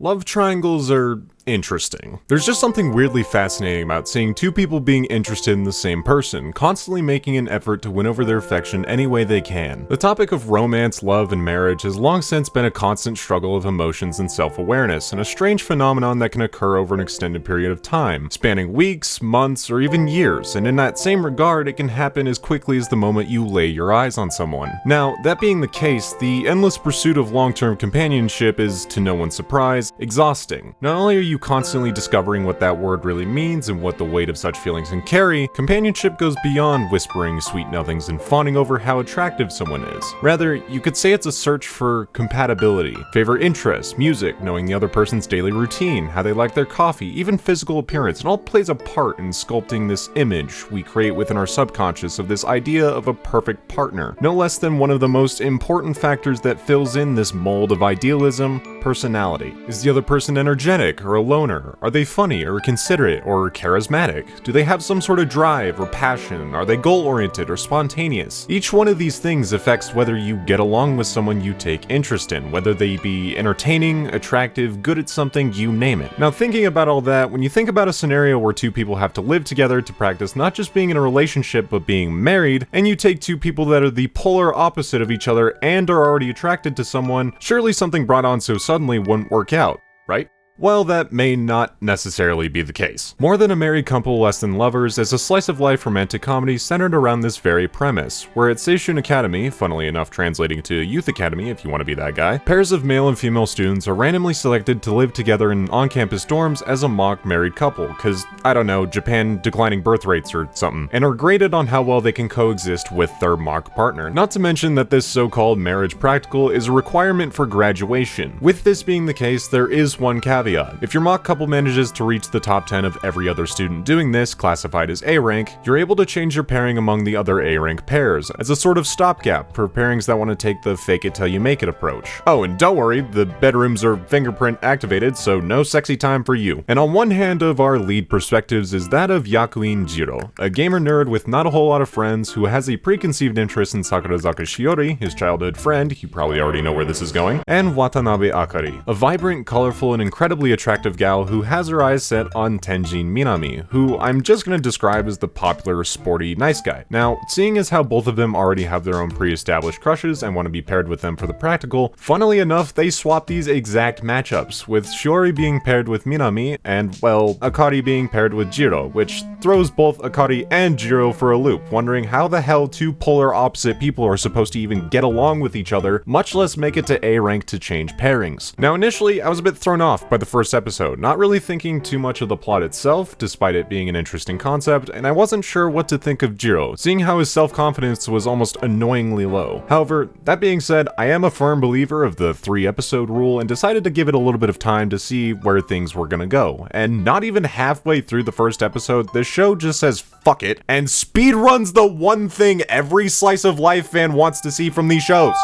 Love triangles are interesting. There's just something weirdly fascinating about seeing two people being interested in the same person, constantly making an effort to win over their affection any way they can. The topic of romance, love, and marriage has long since been a constant struggle of emotions and self-awareness, and a strange phenomenon that can occur over an extended period of time, spanning weeks, months, or even years, and in that same regard, it can happen as quickly as the moment you lay your eyes on someone. Now, that being the case, the endless pursuit of long-term companionship is, to no one's surprise, exhausting. Not only are you constantly discovering what that word really means and what the weight of such feelings can carry, companionship goes beyond whispering sweet nothings and fawning over how attractive someone is. Rather, you could say it's a search for compatibility, favorite interests, music, knowing the other person's daily routine, how they like their coffee, even physical appearance, and all plays a part in sculpting this image we create within our subconscious of this idea of a perfect partner. No less than one of the most important factors that fills in this mold of idealism: personality. Is the other person energetic or a loner? Are they funny or considerate or charismatic? Do they have some sort of drive or passion? Are they goal-oriented or spontaneous? Each one of these things affects whether you get along with someone you take interest in, whether they be entertaining, attractive, good at something, you name it. Now, thinking about all that, when you think about a scenario where two people have to live together to practice not just being in a relationship but being married, and you take two people that are the polar opposite of each other and are already attracted to someone, surely something brought on so suddenly wouldn't work out, right? Well, that may not necessarily be the case. More Than a Married Couple, Less Than Lovers is a slice-of-life romantic comedy centered around this very premise, where at Seishun Academy, funnily enough translating to Youth Academy if you want to be that guy, pairs of male and female students are randomly selected to live together in on-campus dorms as a mock married couple, cause, I don't know, Japan declining birth rates or something, and are graded on how well they can coexist with their mock partner. Not to mention that this so-called marriage practical is a requirement for graduation. With this being the case, there is one caveat. If your mock couple manages to reach the top 10 of every other student doing this, classified as A rank, you're able to change your pairing among the other A rank pairs, as a sort of stopgap for pairings that want to take the fake it till you make it approach. Oh, and don't worry, the bedrooms are fingerprint activated, so no sexy time for you. And on one hand of our lead perspectives is that of Yakuin Jiro, a gamer nerd with not a whole lot of friends who has a preconceived interest in Sakurazaka Shiori, his childhood friend, you probably already know where this is going, and Watanabe Akari, a vibrant, colorful, and incredibly attractive gal who has her eyes set on Tenjin Minami, who I'm just gonna describe as the popular, sporty, nice guy. Now, seeing as how both of them already have their own pre-established crushes and want to be paired with them for the practical, funnily enough, they swap these exact matchups, with Shiori being paired with Minami, and, well, Akari being paired with Jiro, which throws both Akari and Jiro for a loop, wondering how the hell two polar opposite people are supposed to even get along with each other, much less make it to A rank to change pairings. Now, initially, I was a bit thrown off by the first episode, not really thinking too much of the plot itself, despite it being an interesting concept, and I wasn't sure what to think of Jiro, seeing how his self-confidence was almost annoyingly low. However, that being said, I am a firm believer of the 3-episode rule and decided to give it a little bit of time to see where things were gonna go, and not even halfway through the first episode, the show just says fuck it, and speedruns the one thing every slice of life fan wants to see from these shows.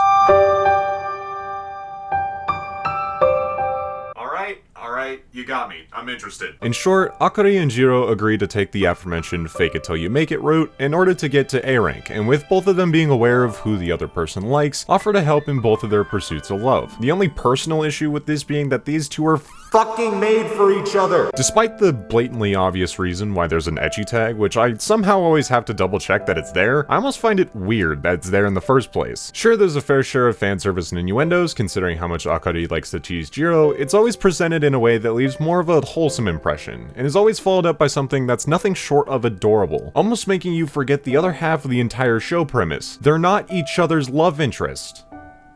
Alright, you got me. I'm interested. In short, Akari and Jiro agree to take the aforementioned fake it till you make it route in order to get to A rank, and with both of them being aware of who the other person likes, offer to help in both of their pursuits of love. The only personal issue with this being that these two are fucking made for each other. Despite the blatantly obvious reason why there's an ecchi tag, which I somehow always have to double check that it's there, I almost find it weird that it's there in the first place. Sure, there's a fair share of fan service and innuendos, considering how much Akari likes to tease Jiro. It's always presented in a way that leaves more of a wholesome impression, and is always followed up by something that's nothing short of adorable, almost making you forget the other half of the entire show premise. They're not each other's love interest.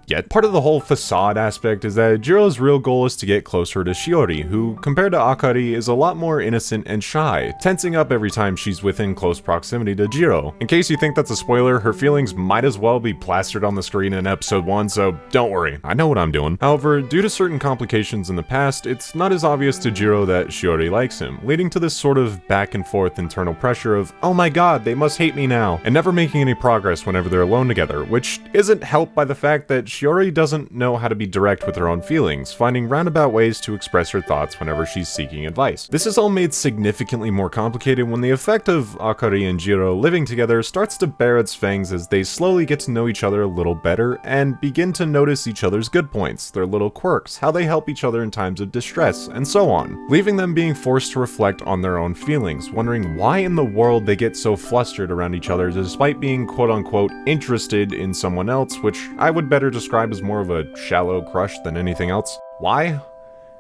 Yet, part of the whole facade aspect is that Jiro's real goal is to get closer to Shiori, who, compared to Akari, is a lot more innocent and shy, tensing up every time she's within close proximity to Jiro. In case you think that's a spoiler, her feelings might as well be plastered on the screen in episode 1, so don't worry, I know what I'm doing. However, due to certain complications in the past, it's not as obvious to Jiro that Shiori likes him, leading to this sort of back and forth internal pressure of, oh my god, they must hate me now, and never making any progress whenever they're alone together, which isn't helped by the fact that Shiori doesn't know how to be direct with her own feelings, finding roundabout ways to express her thoughts whenever she's seeking advice. This is all made significantly more complicated when the effect of Akari and Jiro living together starts to bear its fangs as they slowly get to know each other a little better and begin to notice each other's good points, their little quirks, how they help each other in times of distress, and so on, leaving them being forced to reflect on their own feelings, wondering why in the world they get so flustered around each other despite being quote-unquote interested in someone else, which I would better describe as more of a shallow crush than anything else. Why?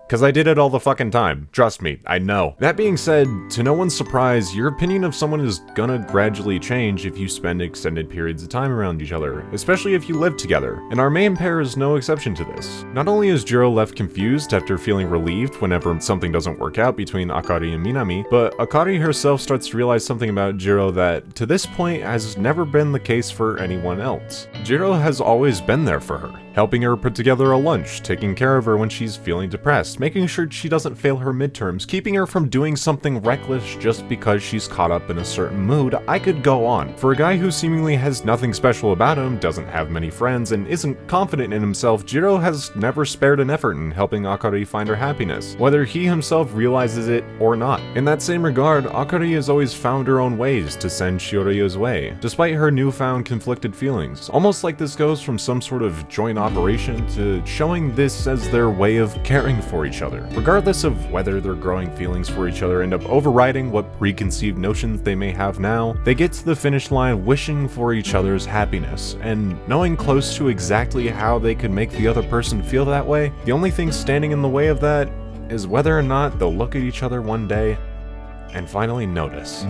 Cause I did it all the fucking time. Trust me, I know. That being said, to no one's surprise, your opinion of someone is gonna gradually change if you spend extended periods of time around each other, especially if you live together, and our main pair is no exception to this. Not only is Jiro left confused after feeling relieved whenever something doesn't work out between Akari and Minami, but Akari herself starts to realize something about Jiro that, to this point, has never been the case for anyone else. Jiro has always been there for her, helping her put together a lunch, taking care of her when she's feeling depressed, making sure she doesn't fail her midterms, keeping her from doing something reckless just because she's caught up in a certain mood. I could go on. For a guy who seemingly has nothing special about him, doesn't have many friends, and isn't confident in himself, Jiro has never spared an effort in helping Akari find her happiness, whether he himself realizes it or not. In that same regard, Akari has always found her own ways to send Shiori's way, despite her newfound conflicted feelings. Almost like this goes from some sort of joint operation to showing this as their way of caring for each other, regardless of whether their growing feelings for each other end up overriding what preconceived notions they may have now. They get to the finish line wishing for each other's happiness, and knowing close to exactly how they could make the other person feel that way. The only thing standing in the way of that is whether or not they'll look at each other one day and finally notice.